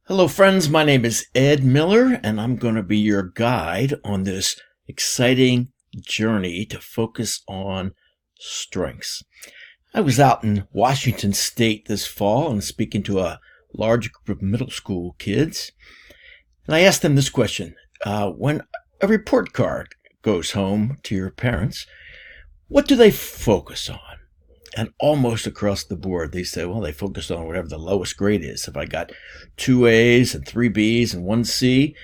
Hello, friends. My name is Ed Miller, and I'm going to be your guide on this exciting journey to focus on strengths. I was out in Washington State this fall and speaking to a large group of middle school kids. And I asked them this question. When a report card goes home to your parents, what do they focus on? And almost across the board, they say, well, they focus on whatever the lowest grade is. If I got 2 A's and 3 B's and 1 C,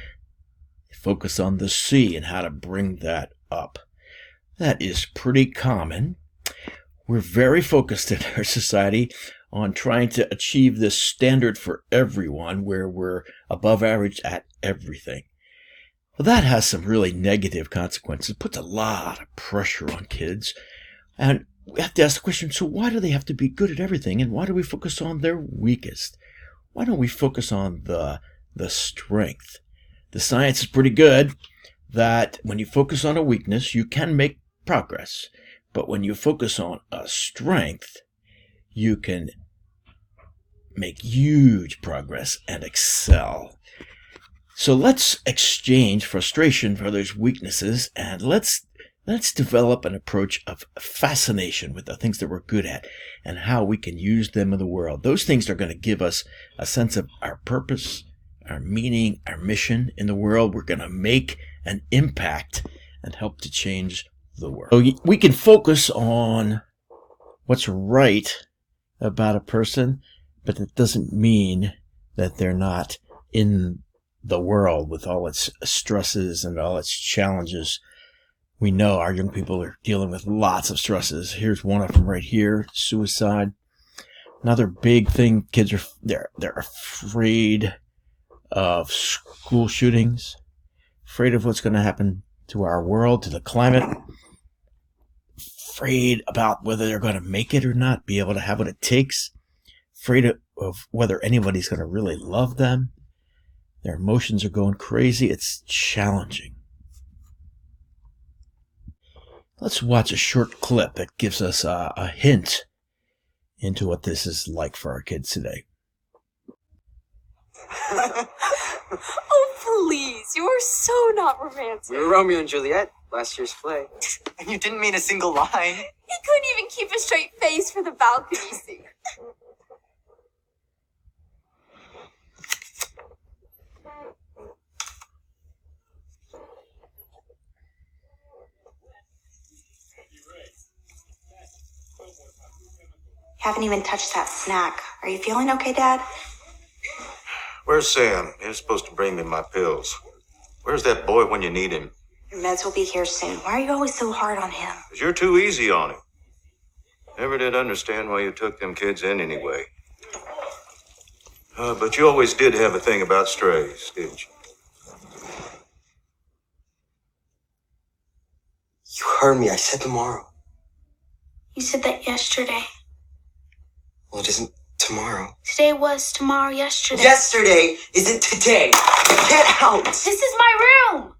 they focus on the C and how to bring that up. That is pretty common. We're very focused in our society on trying to achieve this standard for everyone where we're above average at everything. Well, that has some really negative consequences. It puts a lot of pressure on kids. And we have to ask the question, so why do they have to be good at everything? And why do we focus on their weakest? Why don't we focus on the strength? The science is pretty good that when you focus on a weakness, you can make progress. But when you focus on a strength, you can make huge progress and excel. So let's exchange frustration for those weaknesses, and let's develop an approach of fascination with the things that we're good at and how we can use them in the world. Those things are going to give us a sense of our purpose, our meaning, our mission in the world. We're going to make an impact and help to change the world. So we can focus on what's right about a person, but it doesn't mean that they're not in the world with all its stresses and all its challenges. We know our young people are dealing with lots of stresses. Here's one of them right here: suicide. Another big thing, kids are they're afraid of school shootings, afraid of what's going to happen to our world, to the climate, afraid about whether they're going to make it or not, be able to have what it takes, afraid of whether anybody's going to really love them. Their emotions are going crazy. It's challenging. Let's watch a short clip that gives us a hint into what this is like for our kids today. Oh, please. You are so not romantic. We were Romeo and Juliet, last year's play. And you didn't mean a single line. He couldn't even keep a straight face for the balcony scene. Haven't even touched that snack. Are you feeling okay, Dad? Where's Sam? He was supposed to bring me my pills. Where's that boy when you need him? Your meds will be here soon. Why are you always so hard on him? 'Cause you're too easy on him. Never did understand why you took them kids in anyway. But you always did have a thing about strays, didn't you? You heard me. I said tomorrow. You said that yesterday. Well, it isn't tomorrow. Today was tomorrow, yesterday. Yesterday isn't today. Get out! This is my room!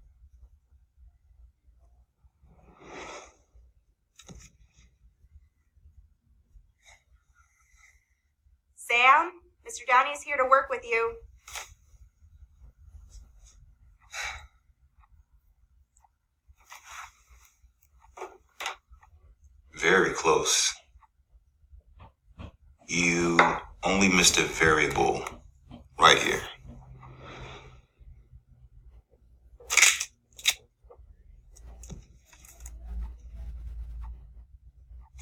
Sam, Mr. Downey is here to work with you. Very close. You only missed a variable right here.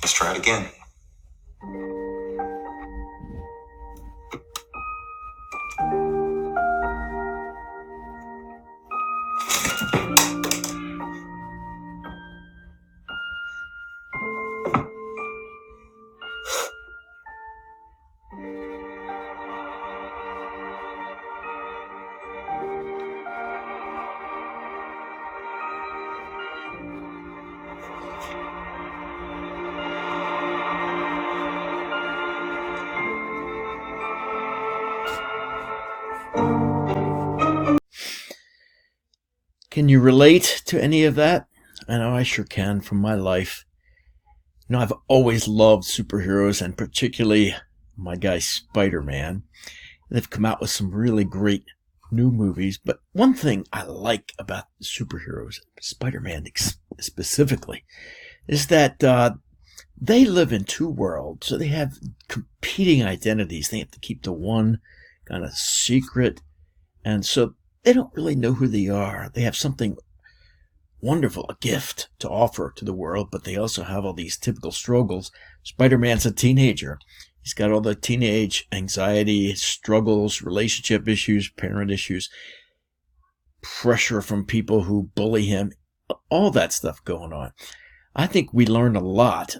Let's try it again. Can you relate to any of that? I know I sure can from my life. You know, I've always loved superheroes, and particularly my guy Spider-Man. They've come out with some really great new movies. But one thing I like about superheroes, Spider-Man specifically, is that they live in two worlds. So they have competing identities. They have to keep the one kind of secret. And so they don't really know who they are. They have something wonderful, a gift to offer to the world, but they also have all these typical struggles. Spider-Man's a teenager. He's got all the teenage anxiety, struggles, relationship issues, parent issues, pressure from people who bully him, all that stuff going on. I think we learn a lot.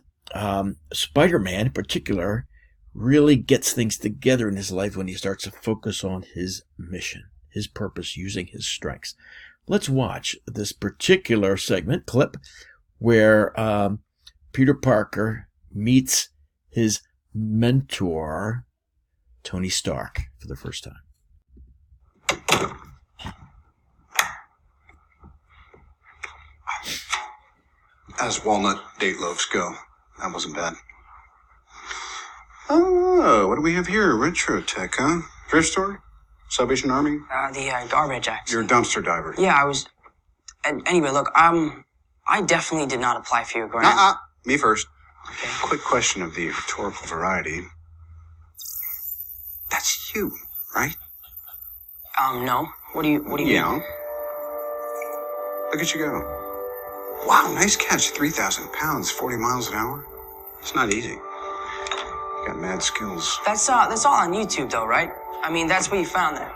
Spider-Man in particular really gets things together in his life when he starts to focus on his mission, his purpose, using his strengths. Let's watch this particular clip, where Peter Parker meets his mentor, Tony Stark, for the first time. As walnut date loaves go, that wasn't bad. Oh, what do we have here? Retro tech, huh? Thrift store? Salvation Army? The garbage act. You're a dumpster diver. Yeah, I was. Anyway, look, I definitely did not apply for your grant. Me first. Okay. Quick question of the rhetorical variety. That's you, right? No. What do you mean? Yeah. Look at you go. Wow, nice catch. 3,000 pounds, 40 miles an hour. It's not easy. You got mad skills. That's all on YouTube, though, right? I mean, that's where you found that.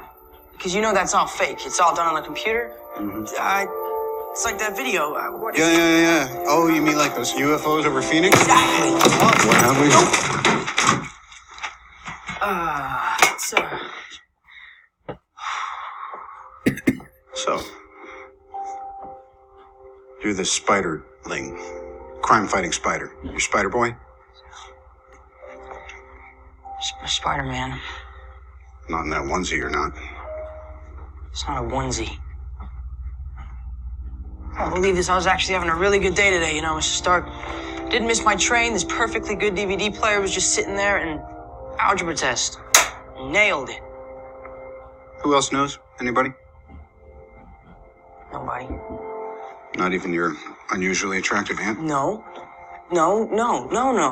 Because you know that's all fake. It's all done on a computer. Mm-hmm. It's like that video. Yeah. Oh, you mean like those UFOs over Phoenix? Exactly. What have we? So, you're the Spiderling, crime-fighting spider. You're Spider Boy? Spider-Man. Not in that onesie, you're not. It's not a onesie. I don't believe this. I was actually having a really good day today, Mr. Stark. Didn't miss my train. This perfectly good DVD player was just sitting there, and algebra test. Nailed it. Who else knows? Anybody? Nobody. Not even your unusually attractive aunt? No.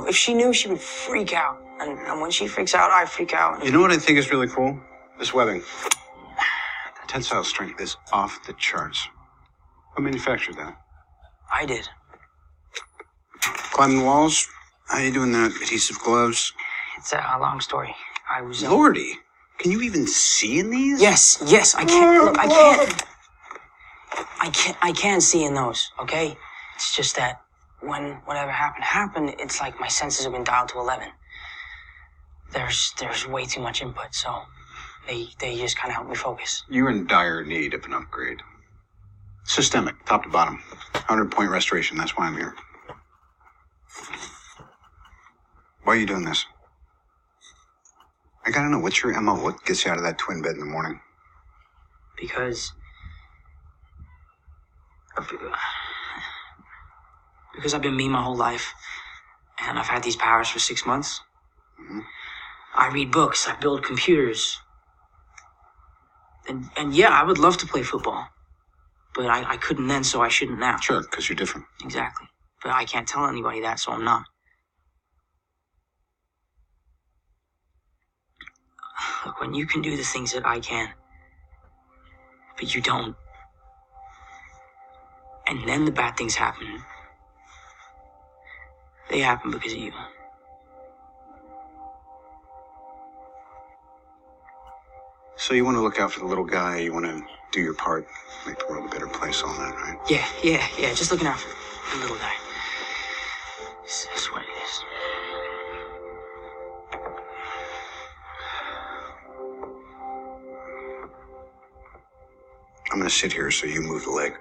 If she knew, she would freak out. And when she freaks out, I freak out. You know what I think is really cool? This webbing. The tensile strength is off the charts. Who manufactured that? I did. Climbing walls? How you doing that? Adhesive gloves? It's a long story. I was... Lordy, can you even see in these? Yes, I can't. Look, I can't. I can see in those, okay? It's just that when whatever happened, it's like my senses have been dialed to 11. There's way too much input, so they just kind of help me focus. You're in dire need of an upgrade. Systemic, top to bottom. 100-point restoration, that's why I'm here. Why are you doing this? I gotta know, what's your MO? What gets you out of that twin bed in the morning? Because I've been me my whole life, and I've had these powers for 6 months. Mm-hmm. I read books, I build computers. And yeah, I would love to play football. But I couldn't then, so I shouldn't now. Sure, because you're different. Exactly. But I can't tell anybody that, so I'm not. Look, when you can do the things that I can, but you don't, and then the bad things happen, they happen because of you. So you want to look out for the little guy, you want to do your part, make the world a better place, all that, right? Yeah, just looking out for the little guy. That's what it is. I'm going to sit here so you move the leg.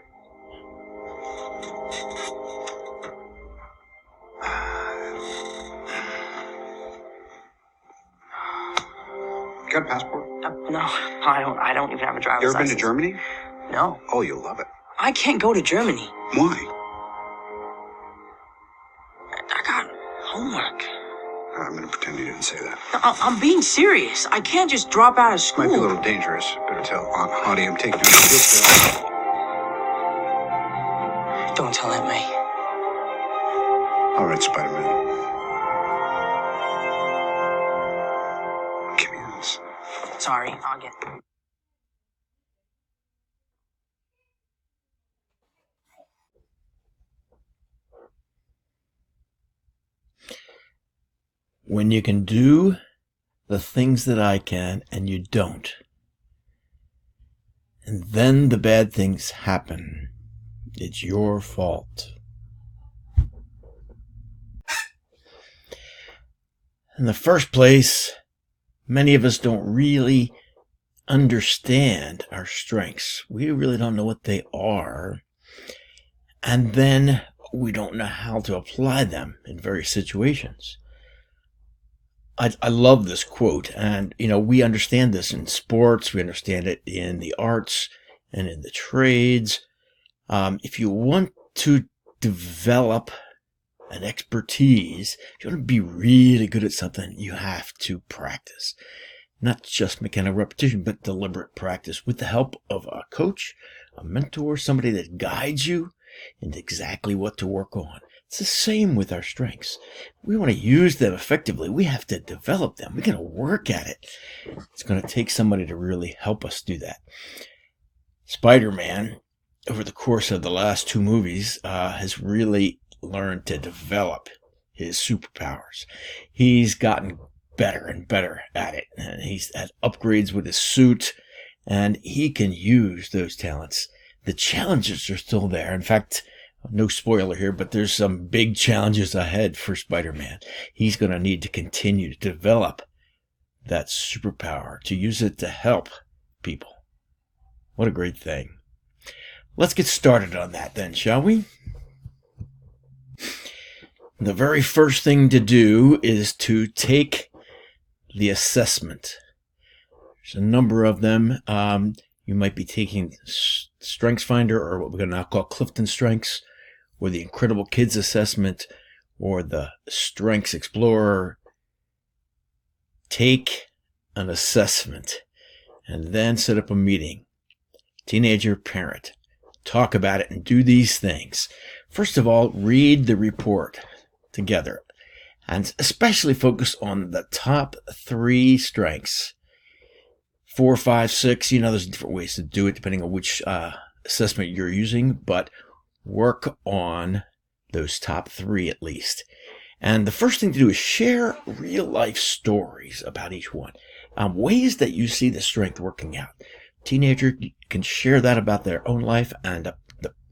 You got a passport? No, I don't even have a driver's You ever been license. to Germany? No. Oh, you'll love it. I can't go to Germany. Why? I got homework. I'm going to pretend you didn't say that. I'm being serious. I can't just drop out of school. Might be a little dangerous. Better tell Aunt Hottie I'm taking her to field trip. Don't tell Aunt May. All right, Spider-Man. Give me this. Sorry, I'll get. When you can do the things that I can and you don't, and then the bad things happen, it's your fault. In the first place, many of us don't really understand our strengths. We really don't know what they are. And then we don't know how to apply them in various situations. I love this quote, and we understand this in sports, we understand it in the arts and in the trades. If you want to develop an expertise, if you want to be really good at something, you have to practice. Not just mechanical repetition, but deliberate practice with the help of a coach, a mentor, somebody that guides you into exactly what to work on. It's the same with our strengths. We want to use them effectively. We have to develop them. We're going to work at it. It's going to take somebody to really help us do that. Spider-Man, over the course of the last 2 movies, has really learned to develop his superpowers. He's gotten better and better at it. And he's had upgrades with his suit, and he can use those talents. The challenges are still there. In fact, no spoiler here, but there's some big challenges ahead for Spider-Man. He's going to need to continue to develop that superpower, to use it to help people. What a great thing. Let's get started on that then, shall we? The very first thing to do is to take the assessment. There's a number of them. You might be taking StrengthsFinder, or what we're going to now call Clifton Strengths, or the Incredible Kids Assessment, or the Strengths Explorer. Take an assessment and then set up a meeting. Teenager, parent. Talk about it and do these things. First of all, read the report together and especially focus on the top 3 strengths. 4, 5, 6, there's different ways to do it depending on which assessment you're using, but work on those top 3 at least. And the first thing to do is share real life stories about each one. Ways that you see the strength working out. Teenager can share that about their own life, and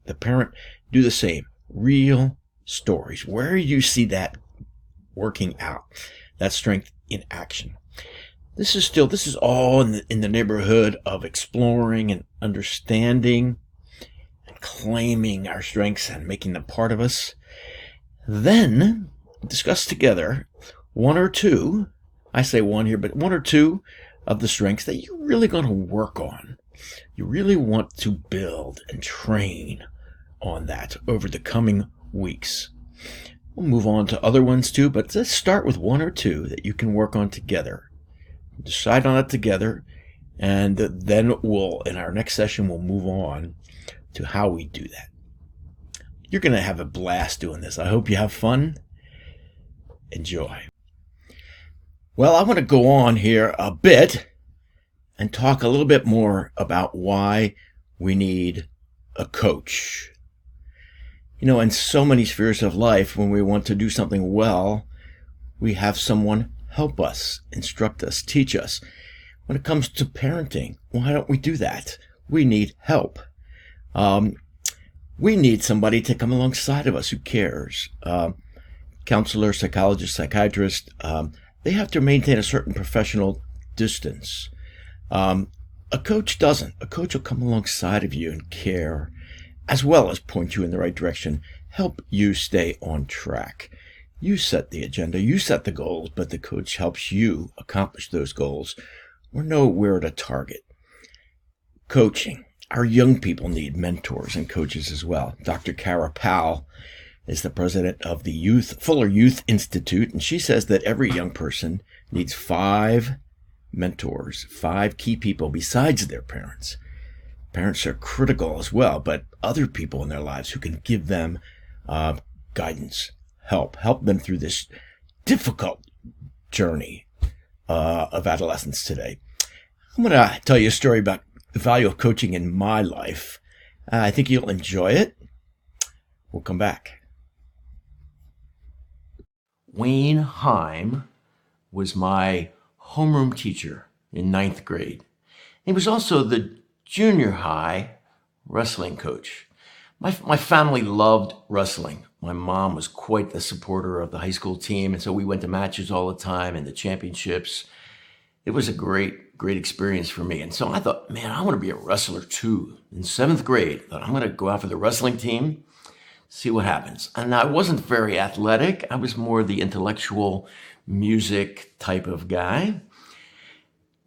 the parent do the same. Real stories. Where you see that working out, that strength in action. This is all in the neighborhood of exploring and understanding and claiming our strengths and making them part of us. Then discuss together 1 or 2, I say 1 here, but 1 or 2 of the strengths that you're really going to work on. You really want to build and train on that over the coming weeks. We'll move on to other ones too, but let's start with 1 or 2 that you can work on together. Decide on it together, and then in our next session, we'll move on to how we do that. You're going to have a blast doing this. I hope you have fun. Enjoy. Well, I want to go on here a bit and talk a little bit more about why we need a coach. In so many spheres of life, when we want to do something well, we have someone help us, instruct us, teach us. When it comes to parenting, why don't we do that? We need help. We need somebody to come alongside of us who cares. Counselor, psychologist, psychiatrist, they have to maintain a certain professional distance. A coach doesn't. A coach will come alongside of you and care, as well as point you in the right direction, help you stay on track. You set the agenda, you set the goals, but the coach helps you accomplish those goals or know where to target. Coaching. Our young people need mentors and coaches as well. Dr. Kara Powell is the president of the Fuller Youth Institute, and she says that every young person needs 5 mentors, 5 key people besides their parents. Parents are critical as well, but other people in their lives who can give them guidance, help them through this difficult journey of adolescence today. I'm going to tell you a story about the value of coaching in my life. I think you'll enjoy it. We'll come back. Wayne Heim was my homeroom teacher in 9th grade. He was also the junior high wrestling coach. My family loved wrestling. My mom was quite the supporter of the high school team, and so we went to matches all the time and the championships. It was a great experience for me. And so I thought, man, I want to be a wrestler too. In 7th grade, I thought I'm going to go out for the wrestling team, see what happens. And I wasn't very athletic. I was more the intellectual music type of guy.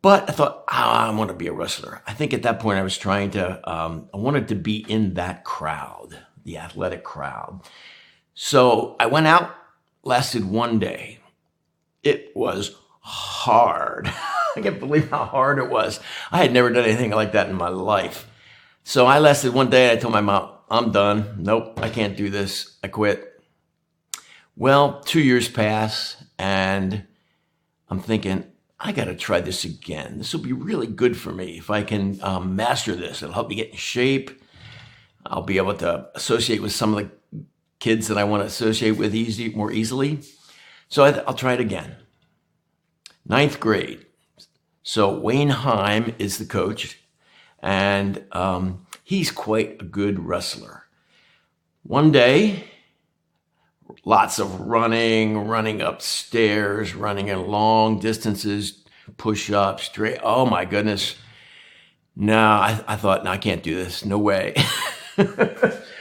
But I thought, I want to be a wrestler. I think at that point I was trying to, I wanted to be in that crowd, the athletic crowd. So I went out, lasted one day. It was hard. I can't believe how hard it was. I had never done anything like that in my life. So I lasted one day. I told my mom, I'm done. Nope, I can't do this. I quit. Well, 2 years pass, and I'm thinking, I got to try this again. This will be really good for me if I can master this. It'll help me get in shape. I'll be able to associate with some of the kids that I want to associate with more easily. So I'll try it again. 9th grade. So Wayne Heim is the coach, and he's quite a good wrestler. One day, lots of running upstairs, running in long distances, push-ups, straight. Oh my goodness. No, I thought, no, I can't do this. No way.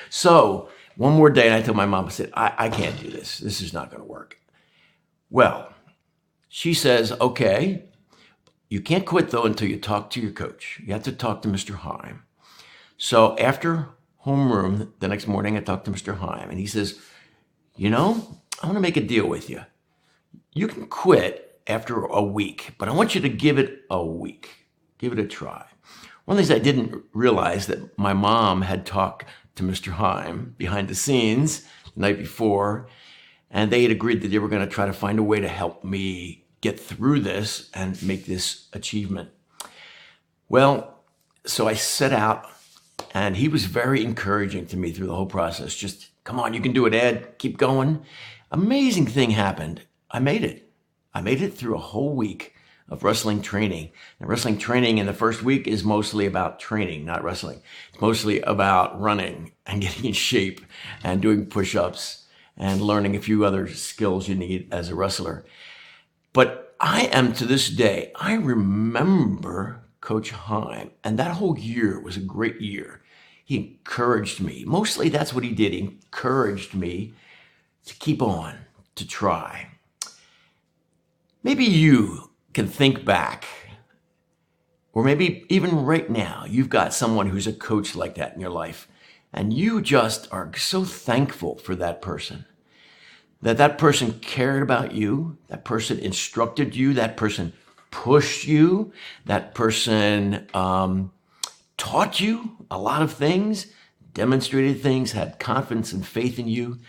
So one more day, and I told my mom, I said, I can't do this. This is not going to work. Well, she says, okay, you can't quit though until you talk to your coach. You have to talk to Mr. Heim. So after homeroom the next morning, I talked to Mr. Heim, and he says, I want to make a deal with you. You can quit after a week, but I want you to give it a week. Give it a try. One of the things I didn't realize that my mom had talked to Mr. Heim behind the scenes the night before, and they had agreed that they were going to try to find a way to help me get through this and make this achievement. Well, so I set out, and he was very encouraging to me through the whole process. Just, come on, you can do it, Ed. Keep going. Amazing thing happened. I made it. I made it through a whole week of wrestling training. And wrestling training in the first week is mostly about training, not wrestling. It's mostly about running and getting in shape and doing push-ups and learning a few other skills you need as a wrestler. But I am, to this day, I remember Coach Heim, and that whole year was a great year. He encouraged me. Mostly that's what he did. He encouraged me to keep on, to try. Maybe you can think back, or maybe even right now, you've got someone who's a coach like that in your life, and you just are so thankful for that person. That person cared about you, that person instructed you, that person pushed you, that person taught you a lot of things, demonstrated things, had confidence and faith in you.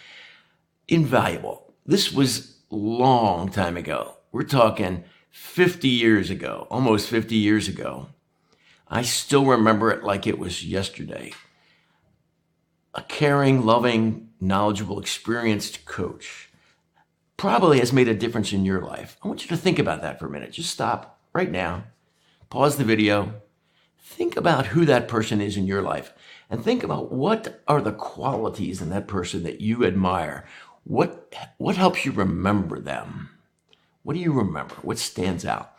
Invaluable. This was a long time ago. We're talking 50 years ago, almost 50 years ago. I still remember it like it was yesterday. A caring, loving, knowledgeable, experienced coach probably has made a difference in your life. I want you to think about that for a minute. Just stop right now, pause the video, think about who that person is in your life, and think about what are the qualities in that person that you admire. What helps you remember them? What do you remember? What stands out?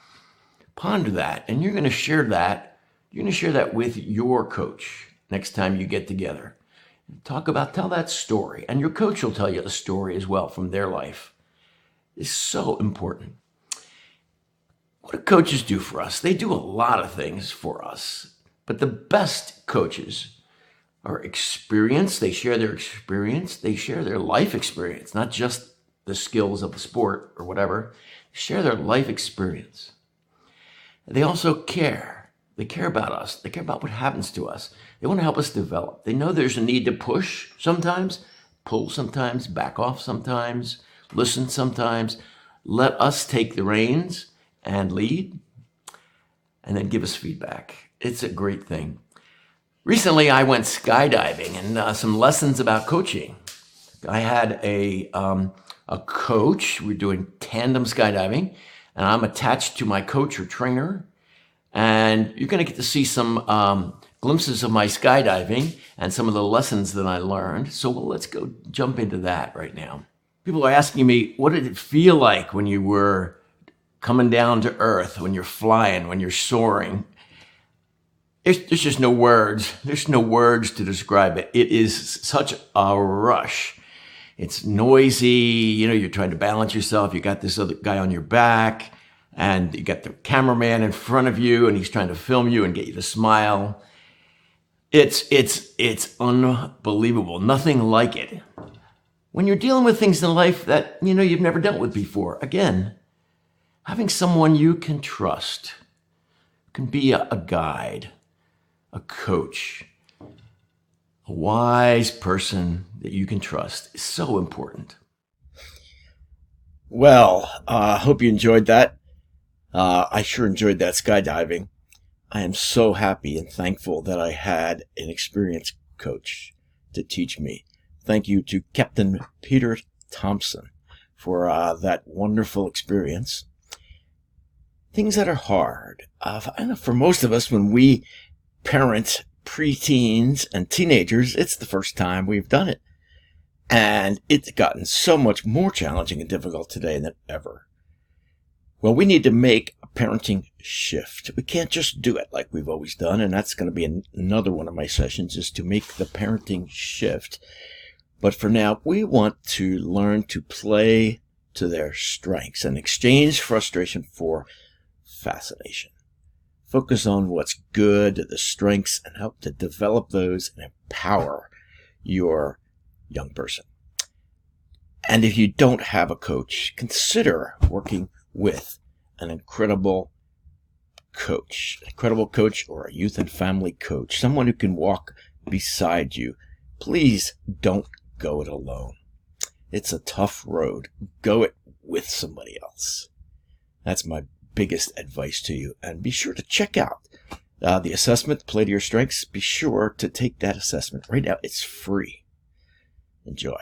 Ponder that, and you're going to share that. You're going to share that with your coach next time you get together. Tell that story, and your coach will tell you a story as well from their life. It's so important. What do coaches do for us? They do a lot of things for us, but the best coaches our experience. They share their experience. They share their life experience, not just the skills of the sport or whatever. They share their life experience. They also care. They care about us. They care about what happens to us. They want to help us develop. They know there's a need to push sometimes, pull sometimes, back off sometimes, listen sometimes, let us take the reins and lead, and then give us feedback. It's a great thing. Recently, I went skydiving and some lessons about coaching. I had a coach. We're doing tandem skydiving, and I'm attached to my coach or trainer. And you're going to get to see some glimpses of my skydiving and some of the lessons that I learned. So let's go jump into that right now. People are asking me, what did it feel like when you were coming down to earth, when you're flying, when you're soaring? There's just no words. There's no words to describe it. It is such a rush. It's noisy. You're trying to balance yourself. You got this other guy on your back, and you got the cameraman in front of you, and he's trying to film you and get you to smile. It's unbelievable. Nothing like it. When you're dealing with things in life that, you've never dealt with before, again, having someone you can trust can be a guide, a coach, a wise person that you can trust is so important. Well, I hope you enjoyed that. I sure enjoyed that skydiving. I am so happy and thankful that I had an experienced coach to teach me. Thank you to Captain Peter Thompson for that wonderful experience. Things that are hard. I know for most of us, when we parent preteens and teenagers, it's the first time we've done it. And it's gotten so much more challenging and difficult today than ever. Well, we need to make a parenting shift. We can't just do it like we've always done. And that's going to be another one of my sessions, is to make the parenting shift. But for now, we want to learn to play to their strengths and exchange frustration for fascination. Focus on what's good, the strengths, and help to develop those and empower your young person. And if you don't have a coach, consider working with an incredible coach or a youth and family coach, someone who can walk beside you. Please don't go it alone. It's a tough road. Go it with somebody else. That's my biggest advice to you. And be sure to check out the assessment, Play to Your Strengths. Be sure to take that assessment right now. It's free. Enjoy.